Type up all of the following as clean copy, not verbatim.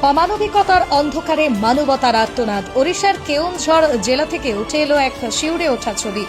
অমানবিকতার অন্ধকারে মানবতার আর্তনাদ। ওড়িশার কেওনঝড় জেলা থেকে উঠে এলো এক শিউরে ওঠা ছবি।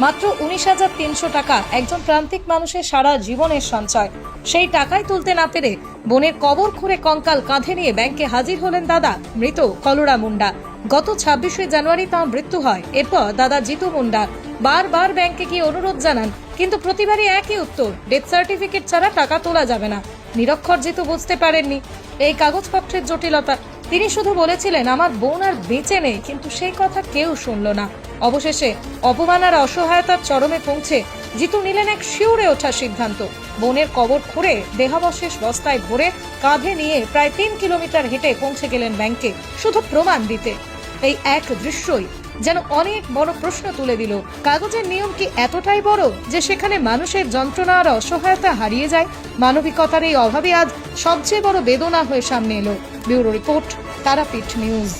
মাত্র 19,300 টাকা, একজন প্রান্তিক মানুষের সারা জীবনের সঞ্চয়। সেই টাকাই তুলতে না পেরে বোনের কবর খুঁড়ে কঙ্কাল কাঁধে নিয়ে ব্যাংকে হাজির হলেন দাদা, মৃত কলুরা মুন্ডা। গত 26শে জানুয়ারি তাঁর মৃত্যু হয়। এরপর দাদা জিতু মুন্ডা বারবার ব্যাংকে গিয়ে অনুরোধ জানান, কিন্তু প্রতিবারই একই উত্তর, ডেথ সার্টিফিকেট ছাড়া টাকা তোলা যাবে না। নিরক্ষর জিতু বুঝতে পারেননি এই কাগজপত্রের জটিলতা। তিনি শুধু বলেছিলেন, আমার বোন আর বেঁচে নেই, কিন্তু সেই কথা কেউ শুনল না। অবশেষে অপমান আর অসহায়তার চরমে পৌঁছে জিতু নিলেন এক শিউরে ওঠার সিদ্ধান্ত। বোনের কবর খুঁড়ে দেহাবশেষ বস্তায় ভরে কাঁধে নিয়ে প্রায় 3 কিলোমিটার হেঁটে পৌঁছে গেলেন ব্যাংকে, শুধু প্রমাণ দিতে। এই এক দৃশ্যই যেন অনেক বড় প্রশ্ন তুলে দিল। কাগজের নিয়ম কি এতটাই বড় যে সেখানে মানুষের যন্ত্রণা আর অসহায়তা হারিয়ে যায়? মানবিকতার এই অভাবে আজ সবচেয়ে বড় বেদনা হয়ে সামনে এলো। Bureau report, Tarapith news.